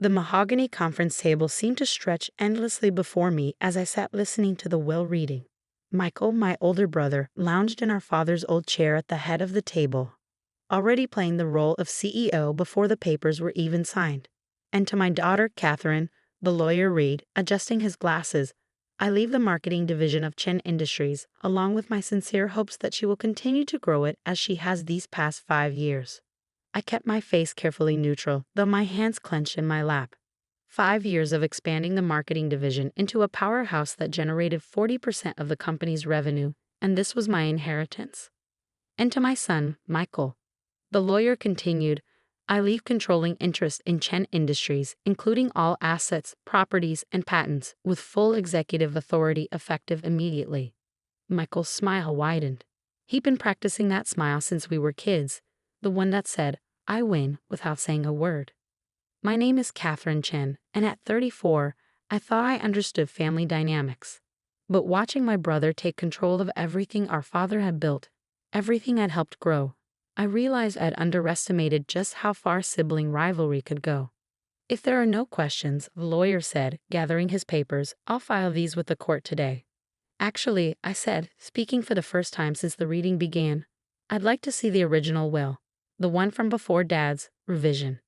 The mahogany conference table seemed to stretch endlessly before me as I sat listening to the will reading. Michael, my older brother, lounged in our father's old chair at the head of the table, already playing the role of CEO before the papers were even signed. And to my daughter, Catherine, the lawyer Reed, adjusting his glasses, I leave the marketing division of Chen Industries, along with my sincere hopes that she will continue to grow it as she has these past 5 years. I kept my face carefully neutral, though my hands clenched in my lap. 5 years of expanding the marketing division into a powerhouse that generated 40% of the company's revenue, and this was my inheritance. And to my son, Michael, the lawyer continued, I leave controlling interest in Chen Industries, including all assets, properties, and patents, with full executive authority effective immediately. Michael's smile widened. He'd been practicing that smile since we were kids, the one that said, I win, without saying a word. My name is Catherine Chen, and at 34, I thought I understood family dynamics. But watching my brother take control of everything our father had built, everything I'd helped grow, I realized I'd underestimated just how far sibling rivalry could go. If there are no questions, the lawyer said, gathering his papers, I'll file these with the court today. Actually, I said, speaking for the first time since the reading began, I'd like to see the original will, the one from before Dad's revision.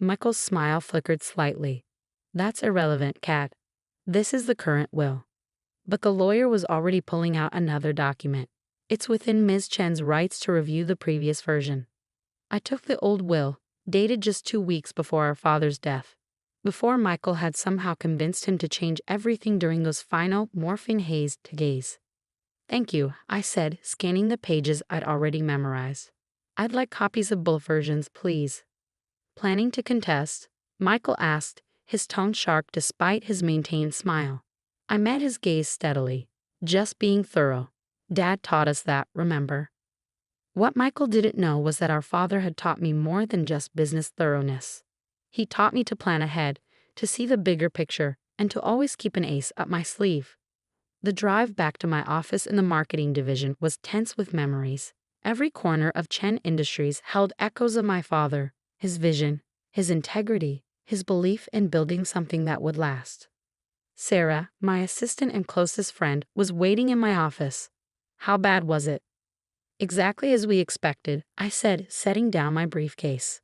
Michael's smile flickered slightly. That's irrelevant, Cat. This is the current will. But the lawyer was already pulling out another document. It's within Ms. Chen's rights to review the previous version. I took the old will, dated just 2 weeks before our father's death, before Michael had somehow convinced him to change everything during those final morphine haze to gaze. Thank you, I said, scanning the pages I'd already memorized. I'd like copies of both versions, please. Planning to contest? Michael asked, his tone sharp despite his maintained smile. I met his gaze steadily. Just being thorough. Dad taught us that, remember? What Michael didn't know was that our father had taught me more than just business thoroughness. He taught me to plan ahead, to see the bigger picture, and to always keep an ace up my sleeve. The drive back to my office in the marketing division was tense with memories. Every corner of Chen Industries held echoes of my father, his vision, his integrity, his belief in building something that would last. Sarah, my assistant and closest friend, was waiting in my office. How bad was it? Exactly as we expected, I said, setting down my briefcase.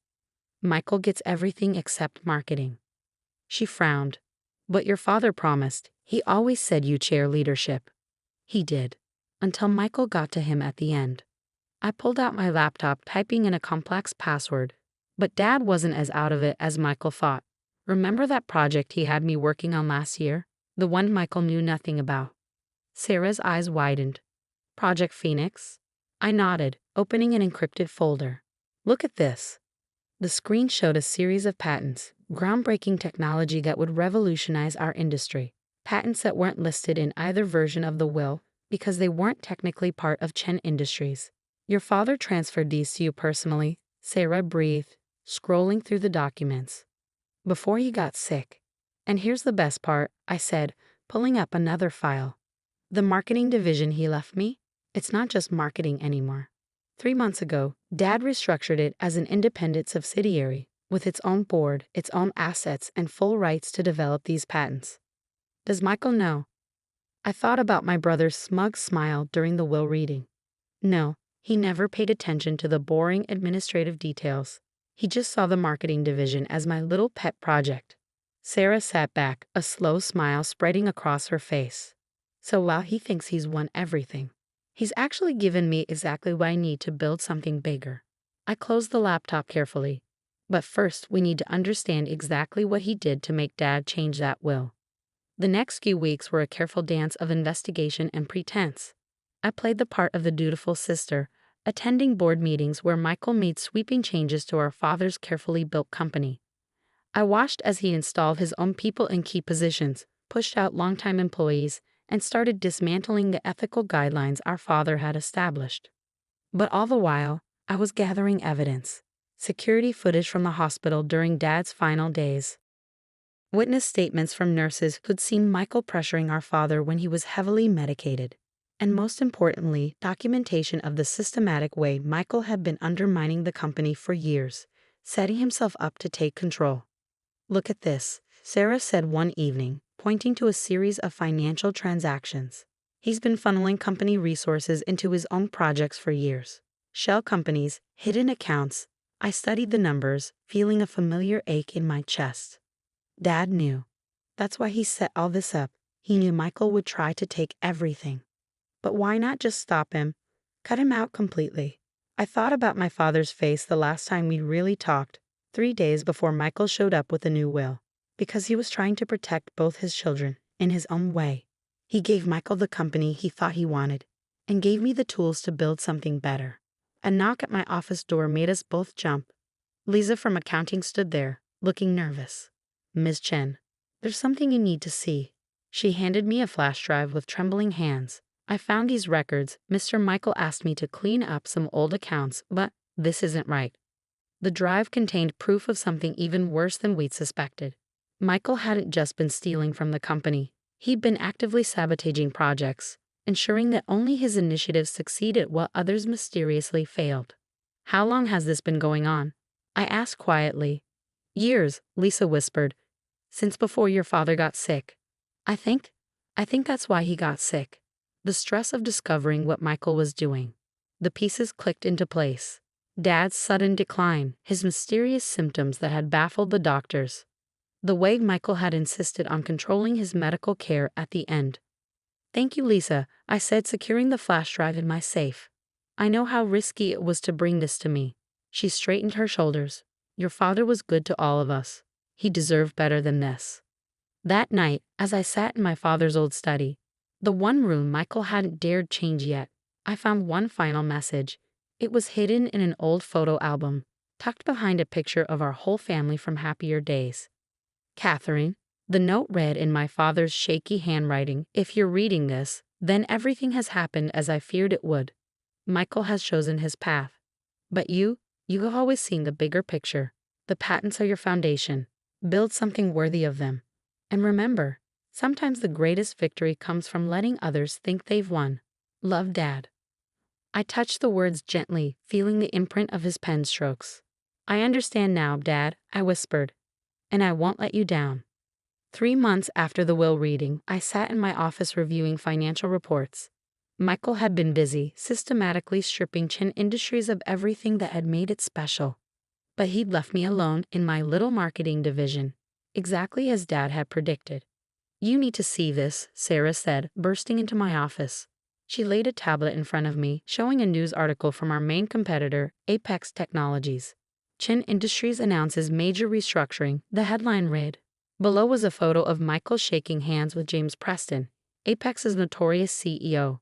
Michael gets everything except marketing. She frowned. But your father promised. He always said you chair leadership. He did. Until Michael got to him at the end. I pulled out my laptop, typing in a complex password. But Dad wasn't as out of it as Michael thought. Remember that project he had me working on last year? The one Michael knew nothing about. Sarah's eyes widened. Project Phoenix? I nodded, opening an encrypted folder. Look at this. The screen showed a series of patents, groundbreaking technology that would revolutionize our industry. Patents that weren't listed in either version of the will because they weren't technically part of Chen Industries. Your father transferred these to you personally, Sarah breathed, scrolling through the documents. Before he got sick. And here's the best part, I said, pulling up another file. The marketing division he left me? It's not just marketing anymore. 3 months ago, Dad restructured it as an independent subsidiary, with its own board, its own assets, and full rights to develop these patents. Does Michael know? I thought about my brother's smug smile during the will reading. No, he never paid attention to the boring administrative details. He just saw the marketing division as my little pet project. Sarah sat back, a slow smile spreading across her face. So while he thinks he's won everything, he's actually given me exactly what I need to build something bigger. I closed the laptop carefully. But first, we need to understand exactly what he did to make Dad change that will. The next few weeks were a careful dance of investigation and pretense. I played the part of the dutiful sister, attending board meetings where Michael made sweeping changes to our father's carefully built company. I watched as he installed his own people in key positions, pushed out longtime employees, and started dismantling the ethical guidelines our father had established. But all the while, I was gathering evidence. Security footage from the hospital during Dad's final days. Witness statements from nurses who'd seen Michael pressuring our father when he was heavily medicated. And most importantly, documentation of the systematic way Michael had been undermining the company for years, setting himself up to take control. Look at this, Sarah said one evening, pointing to a series of financial transactions. He's been funneling company resources into his own projects for years. Shell companies, hidden accounts. I studied the numbers, feeling a familiar ache in my chest. Dad knew. That's why he set all this up. He knew Michael would try to take everything. But why not just stop him? Cut him out completely. I thought about my father's face the last time we really talked, 3 days before Michael showed up with a new will. Because he was trying to protect both his children, in his own way. He gave Michael the company he thought he wanted, and gave me the tools to build something better. A knock at my office door made us both jump. Lisa from accounting stood there, looking nervous. "Ms. Chen, there's something you need to see." She handed me a flash drive with trembling hands. "I found these records. Mr. Michael asked me to clean up some old accounts, but this isn't right." The drive contained proof of something even worse than we'd suspected. Michael hadn't just been stealing from the company. He'd been actively sabotaging projects, ensuring that only his initiatives succeeded while others mysteriously failed. "How long has this been going on?" I asked quietly. "Years," Lisa whispered. "Since before your father got sick." I think that's why he got sick. The stress of discovering what Michael was doing. The pieces clicked into place. Dad's sudden decline, his mysterious symptoms that had baffled the doctors. The way Michael had insisted on controlling his medical care at the end. "Thank you, Lisa," I said, securing the flash drive in my safe. "I know how risky it was to bring this to me." She straightened her shoulders. "Your father was good to all of us. He deserved better than this." That night, as I sat in my father's old study, the one room Michael hadn't dared change yet, I found one final message. It was hidden in an old photo album, tucked behind a picture of our whole family from happier days. "Catherine," the note read in my father's shaky handwriting, "if you're reading this, then everything has happened as I feared it would. Michael has chosen his path. But you have always seen the bigger picture. The patents are your foundation. Build something worthy of them. And remember, sometimes the greatest victory comes from letting others think they've won. Love, Dad." I touched the words gently, feeling the imprint of his pen strokes. "I understand now, Dad," I whispered. "And I won't let you down." 3 months after the will reading, I sat in my office reviewing financial reports. Michael had been busy, systematically stripping Chen Industries of everything that had made it special. But he'd left me alone in my little marketing division, exactly as Dad had predicted. "You need to see this," Sarah said, bursting into my office. She laid a tablet in front of me, showing a news article from our main competitor, Apex Technologies. "Chen Industries announces major restructuring," the headline read. Below was a photo of Michael shaking hands with James Preston, Apex's notorious CEO.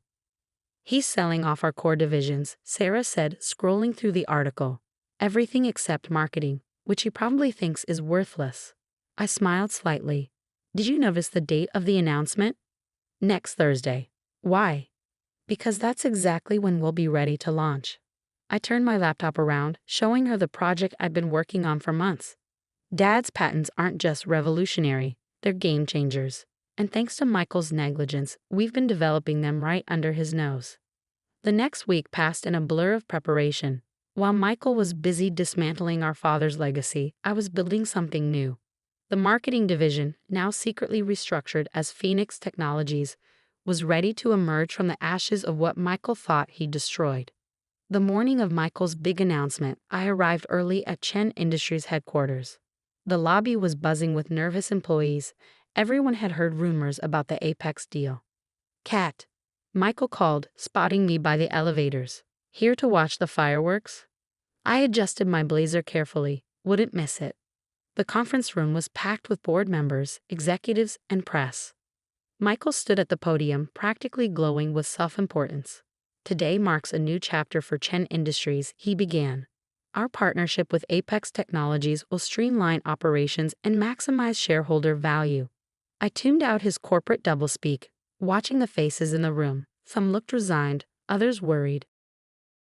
"He's selling off our core divisions," Sarah said, scrolling through the article. "Everything except marketing, which he probably thinks is worthless." I smiled slightly. "Did you notice the date of the announcement?" "Next Thursday." "Why?" "Because that's exactly when we'll be ready to launch." I turned my laptop around, showing her the project I'd been working on for months. Dad's patents aren't just revolutionary, they're game changers. And thanks to Michael's negligence, we've been developing them right under his nose. The next week passed in a blur of preparation. While Michael was busy dismantling our father's legacy, I was building something new. The marketing division, now secretly restructured as Phoenix Technologies, was ready to emerge from the ashes of what Michael thought he'd destroyed. The morning of Michael's big announcement, I arrived early at Chen Industries headquarters. The lobby was buzzing with nervous employees. Everyone had heard rumors about the Apex deal. "Kat," Michael called, spotting me by the elevators. "Here to watch the fireworks?" I adjusted my blazer carefully, wouldn't miss it. The conference room was packed with board members, executives, and press. Michael stood at the podium, practically glowing with self-importance. "Today marks a new chapter for Chen Industries," he began. "Our partnership with Apex Technologies will streamline operations and maximize shareholder value." I tuned out his corporate doublespeak, watching the faces in the room. Some looked resigned, others worried.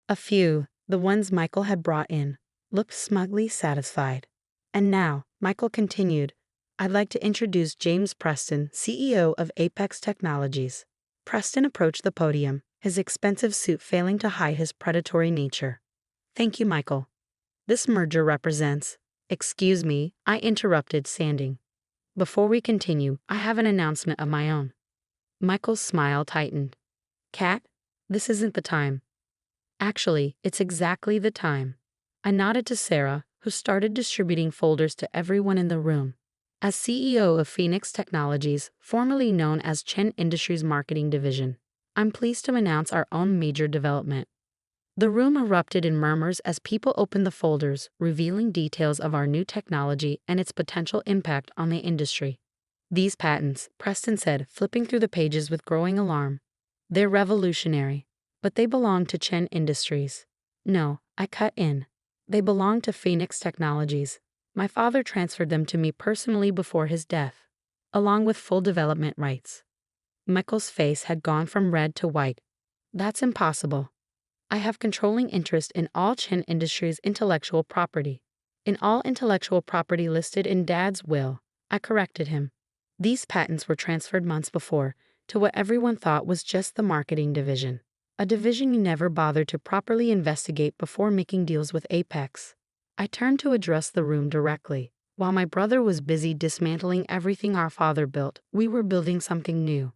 A few, the ones Michael had brought in, looked smugly satisfied. "And now," Michael continued, "I'd like to introduce James Preston, CEO of Apex Technologies." Preston approached the podium, his expensive suit failing to hide his predatory nature. "Thank you, Michael. This merger represents Excuse me, I interrupted, standing. Before we continue, I have an announcement of my own. Michael's smile tightened. Kat, this isn't the time. Actually, it's exactly the time. I nodded to Sarah, who started distributing folders to everyone in the room. As CEO of Phoenix Technologies, formerly known as Chen Industries Marketing Division, I'm pleased to announce our own major development. The room erupted in murmurs as people opened the folders, revealing details of our new technology and its potential impact on the industry. These patents, Preston said, flipping through the pages with growing alarm. They're revolutionary, but they belong to Chen Industries. No, I cut in. They belong to Phoenix Technologies. My father transferred them to me personally before his death, along with full development rights. Michael's face had gone from red to white. That's impossible. I have controlling interest in all Chen Industries' intellectual property. In all intellectual property listed in Dad's will, I corrected him. These patents were transferred months before to what everyone thought was just the marketing division, a division you never bothered to properly investigate before making deals with Apex. I turned to address the room directly. While my brother was busy dismantling everything our father built, we were building something new.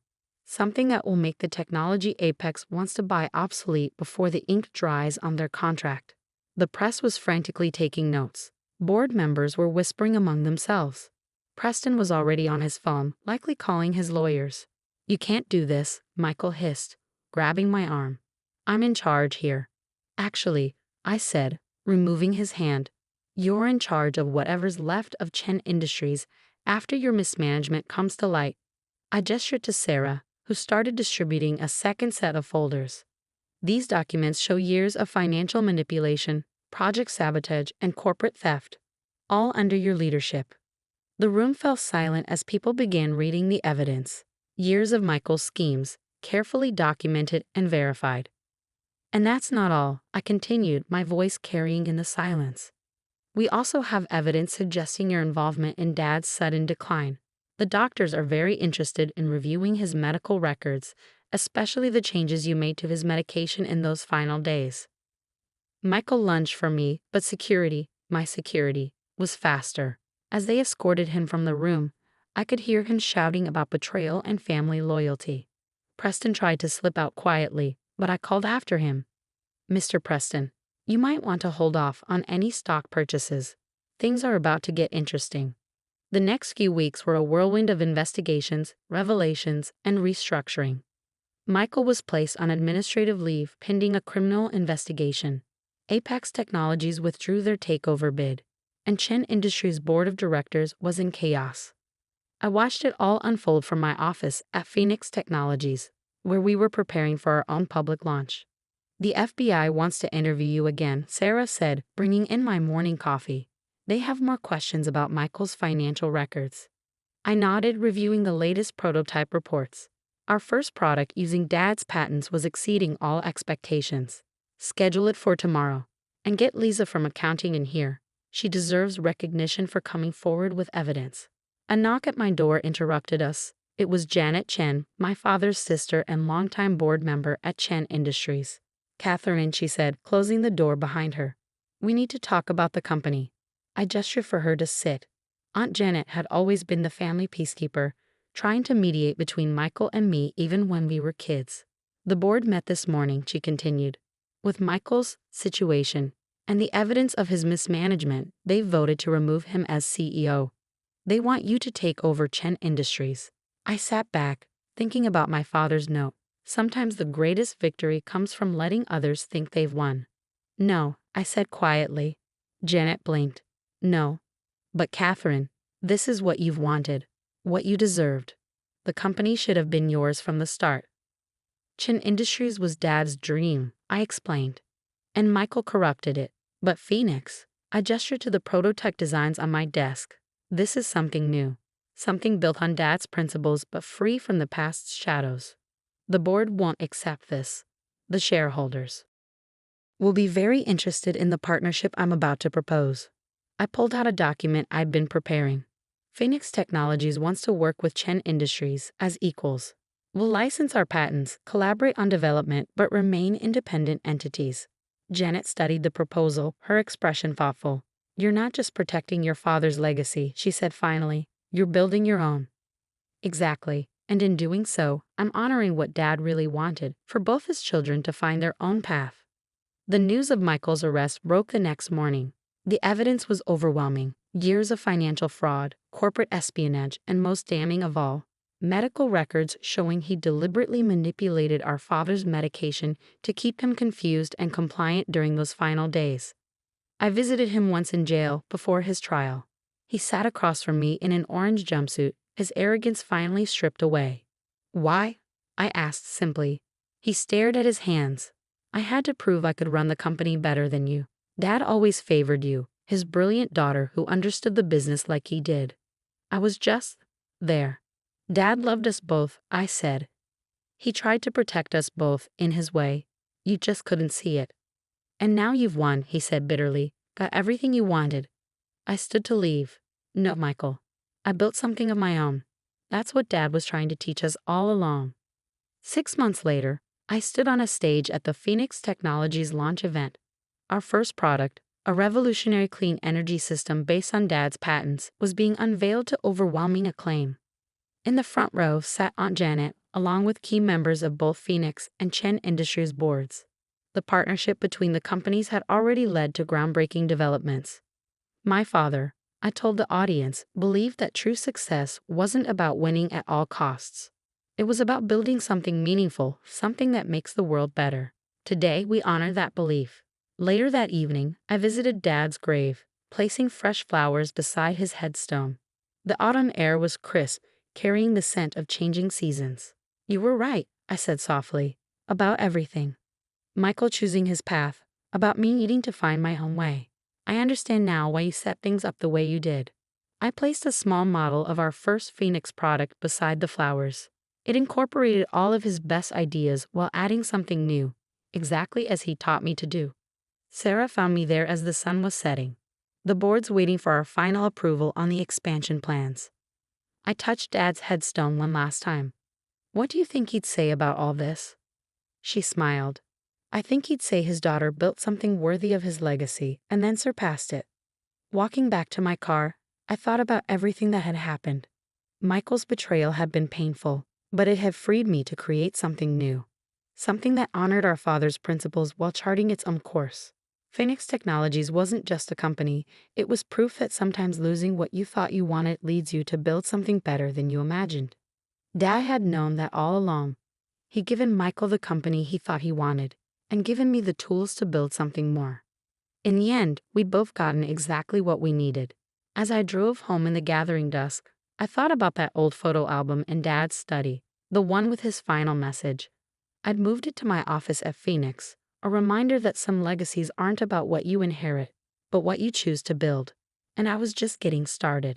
Something that will make the technology Apex wants to buy obsolete before the ink dries on their contract. The press was frantically taking notes. Board members were whispering among themselves. Preston was already on his phone, likely calling his lawyers. You can't do this, Michael hissed, grabbing my arm. I'm in charge here. Actually, I said, removing his hand. You're in charge of whatever's left of Chen Industries after your mismanagement comes to light. I gestured to Sarah, who started distributing a second set of folders. These documents show years of financial manipulation, project sabotage, and corporate theft, all under your leadership. The room fell silent as people began reading the evidence. Years of Michael's schemes, carefully documented and verified. And that's not all, I continued, my voice carrying in the silence. We also have evidence suggesting your involvement in Dad's sudden decline. The doctors are very interested in reviewing his medical records, especially the changes you made to his medication in those final days. Michael lunged for me, but my security, was faster. As they escorted him from the room, I could hear him shouting about betrayal and family loyalty. Preston tried to slip out quietly, but I called after him. Mr. Preston, you might want to hold off on any stock purchases. Things are about to get interesting. The next few weeks were a whirlwind of investigations, revelations, and restructuring. Michael was placed on administrative leave pending a criminal investigation. Apex Technologies withdrew their takeover bid, and Chen Industries' board of directors was in chaos. I watched it all unfold from my office at Phoenix Technologies, where we were preparing for our own public launch. The FBI wants to interview you again, Sarah said, bringing in my morning coffee. They have more questions about Michael's financial records. I nodded, reviewing the latest prototype reports. Our first product using Dad's patents was exceeding all expectations. Schedule it for tomorrow. And get Lisa from accounting in here. She deserves recognition for coming forward with evidence. A knock at my door interrupted us. It was Janet Chen, my father's sister and longtime board member at Chen Industries. Catherine, she said, closing the door behind her. We need to talk about the company. I gestured for her to sit. Aunt Janet had always been the family peacekeeper, trying to mediate between Michael and me even when we were kids. The board met this morning, she continued. With Michael's situation and the evidence of his mismanagement, they voted to remove him as CEO. They want you to take over Chen Industries. I sat back, thinking about my father's note. Sometimes the greatest victory comes from letting others think they've won. No, I said quietly. Janet blinked. No. But Catherine, this is what you've wanted, what you deserved. The company should have been yours from the start. Chen Industries was Dad's dream, I explained. And Michael corrupted it. But Phoenix, I gestured to the prototype designs on my desk. This is something new. Something built on Dad's principles but free from the past's shadows. The board won't accept this. The shareholders will be very interested in the partnership I'm about to propose. I pulled out a document I'd been preparing. Phoenix Technologies wants to work with Chen Industries as equals. We'll license our patents, collaborate on development, but remain independent entities. Janet studied the proposal, her expression thoughtful. You're not just protecting your father's legacy, she said finally. You're building your own. Exactly. And in doing so, I'm honoring what Dad really wanted for both his children to find their own path. The news of Michael's arrest broke the next morning. The evidence was overwhelming: years of financial fraud, corporate espionage, and most damning of all, medical records showing he deliberately manipulated our father's medication to keep him confused and compliant during those final days. I visited him once in jail before his trial. He sat across from me in an orange jumpsuit, his arrogance finally stripped away. Why? I asked simply. He stared at his hands. I had to prove I could run the company better than you. Dad always favored you, his brilliant daughter who understood the business like he did. I was just there. Dad loved us both, I said. He tried to protect us both in his way. You just couldn't see it. And now you've won, he said bitterly. Got everything you wanted. I stood to leave. No, Michael. I built something of my own. That's what Dad was trying to teach us all along. 6 months later, I stood on a stage at the Phoenix Technologies launch event. Our first product, a revolutionary clean energy system based on Dad's patents, was being unveiled to overwhelming acclaim. In the front row sat Aunt Janet, along with key members of both Phoenix and Chen Industries boards. The partnership between the companies had already led to groundbreaking developments. My father, I told the audience, believed that true success wasn't about winning at all costs. It was about building something meaningful, something that makes the world better. Today, we honor that belief. Later that evening, I visited Dad's grave, placing fresh flowers beside his headstone. The autumn air was crisp, carrying the scent of changing seasons. You were right, I said softly, about everything. Michael choosing his path, about me needing to find my own way. I understand now why you set things up the way you did. I placed a small model of our first Phoenix product beside the flowers. It incorporated all of his best ideas while adding something new, exactly as he taught me to do. Sarah found me there as the sun was setting, the boards waiting for our final approval on the expansion plans. I touched Dad's headstone one last time. What do you think he'd say about all this? She smiled. I think he'd say his daughter built something worthy of his legacy and then surpassed it. Walking back to my car, I thought about everything that had happened. Michael's betrayal had been painful, but it had freed me to create something new. Something that honored our father's principles while charting its own course. Phoenix Technologies wasn't just a company, it was proof that sometimes losing what you thought you wanted leads you to build something better than you imagined. Dad had known that all along. He'd given Michael the company he thought he wanted, and given me the tools to build something more. In the end, we'd both gotten exactly what we needed. As I drove home in the gathering dusk, I thought about that old photo album in Dad's study, the one with his final message. I'd moved it to my office at Phoenix, a reminder that some legacies aren't about what you inherit, but what you choose to build. And I was just getting started.